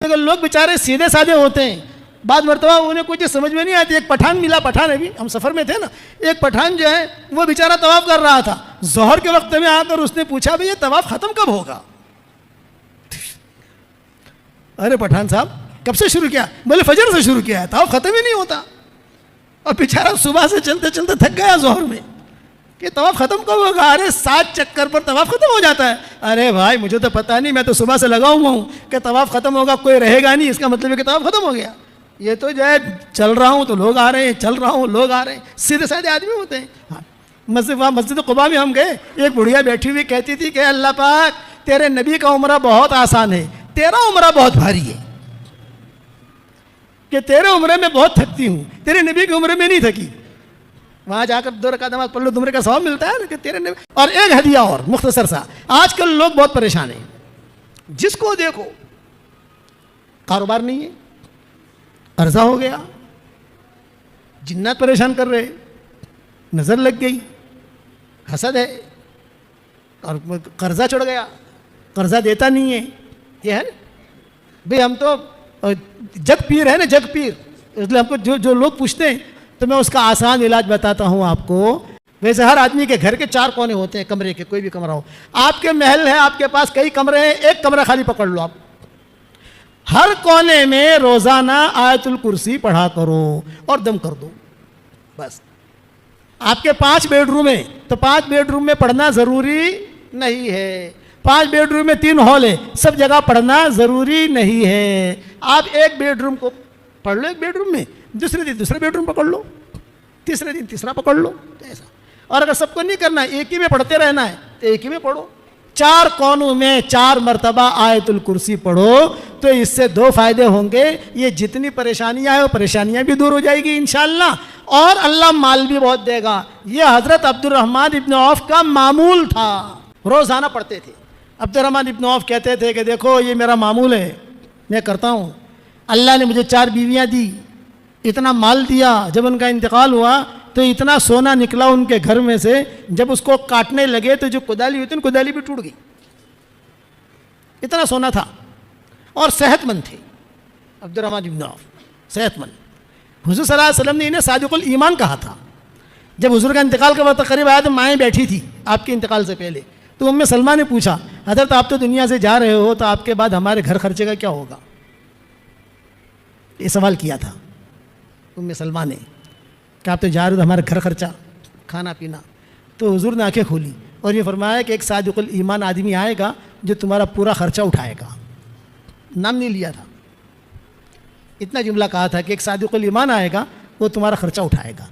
अगर लोग बेचारे सीधे साधे होते हैं, बाद मरतबा उन्हें कुछ समझ में नहीं आती। एक पठान मिला, पठान अभी हम सफ़र में थे ना, एक पठान जो है वो बेचारा तवाफ़ कर रहा था। ज़ोहर के वक्त में आकर उसने पूछा भाई ये तवाफ़ ख़त्म कब होगा? अरे पठान साहब कब से शुरू किया? बोले फजर से शुरू किया है, तवाफ़ ख़त्म ही नहीं होता। और बेचारा सुबह से चलते चलते थक गया ज़ोहर में कि तवाफ़ ख़त्म कब होगा? अरे 7 चक्कर पर तवाफ़ ख़त्म हो जाता है। अरे भाई मुझे तो पता नहीं, मैं तो सुबह से लगा हुआ हूँ कि तवाफ़ ख़त्म होगा, कोई रहेगा नहीं, इसका मतलब है कि तवाफ़ ख़त्म हो गया। ये तो जो है चल रहा हूँ तो लोग आ रहे हैं, चल रहा हूँ लोग आ रहे हैं, सीधे साधे आदमी होते हैं। हाँ, मस्जिद क़ुबा में हम गए, एक बुढ़िया बैठी हुई कहती थी कि अल्लाह पाक तेरे नबी का उम्रा बहुत आसान है, तेरा उम्रा बहुत भारी है, कि तेरे उम्रे में बहुत थकती हूँ, तेरे नबी की उम्र में नहीं थकी। वहाँ जाकर 2 रकात नमाज़ पढ़ लो, तुमरे का सवाब मिलता है ना कि तेरे नबी। और एक हदिया और मुख्तसर सा, आजकल लोग बहुत परेशान हैं, जिसको देखो कारोबार नहीं है, कर्जा हो गया, जिन्नात परेशान कर रहे, नज़र लग गई, हसद है, और कर्जा चढ़ गया, कर्जा देता नहीं है, ये है ना भाई। हम तो जग पीर है ना, जग पीर, इसलिए हमको जो लोग पूछते हैं तो मैं उसका आसान इलाज बताता हूँ आपको। वैसे हर आदमी के घर के 4 कोने होते हैं, कमरे के, कोई भी कमरा हो। आपके महल है, आपके पास कई कमरे हैं, एक कमरा खाली पकड़ लो आप, हर कोने में रोज़ाना आयतुल कुर्सी पढ़ा करो और दम कर दो बस। आपके 5 बेडरूम है तो 5 बेडरूम में पढ़ना ज़रूरी नहीं है, 5 बेडरूम में 3 हॉल है, सब जगह पढ़ना ज़रूरी नहीं है। आप एक बेडरूम को पढ़ लो, एक बेडरूम में, दूसरे दिन दूसरा बेडरूम पकड़ लो, तीसरे दिन तीसरा पकड़ लो, तो ऐसा। और अगर सबको नहीं करना है, एक ही में पढ़ते रहना है तो एक ही में पढ़ो। 4 कोनों में 4 मरतबा आयतुल कुर्सी पढ़ो तो इससे 2 फायदे होंगे। ये जितनी परेशानियां हैं वो परेशानियां भी दूर हो जाएगी इंशाअल्लाह, और अल्लाह माल भी बहुत देगा। ये हज़रत अब्दुर्रहमान इब्न औफ का मामूल था, रोज़ाना पढ़ते थे। अब्दुर्रहमान इब्न औफ कहते थे कि देखो ये मेरा मामूल है, मैं करता हूँ, अल्लाह ने मुझे 4 बीवियाँ दी, इतना माल दिया, जब उनका इंतकाल हुआ तो इतना सोना निकला उनके घर में से, जब उसको काटने लगे तो जो कुदाली होती है कुदाली भी टूट गई, इतना सोना था। और सेहतमंद थे अब्दुर्रहमान इब्न औफ, सेहतमंद। हुज़ूर सल्लल्लाहु अलैहि वसल्लम ने इन्हें सादिकुल ईमान कहा था। जब हुज़ूर का इंतकाल का वक्त करीब आया तो माएँ बैठी थी आपके इंतकाल से पहले, तो उम्मे सलमा ने पूछा, हज़रत आप तो दुनिया से जा रहे हो तो आपके बाद हमारे घर खर्चे का क्या होगा? ये सवाल किया था उम्मे सलमा ने कि आप तो जा रहे हो तो हमारा घर खर्चा, खाना पीना। तो हुज़ूर ने आंखें खोली और ये फरमाया कि एक सादिकुल ईमान आदमी आएगा जो तुम्हारा पूरा खर्चा उठाएगा। नाम नहीं लिया था, इतना जुमला कहा था कि एक सादिकुल ईमान आएगा वो तुम्हारा खर्चा उठाएगा।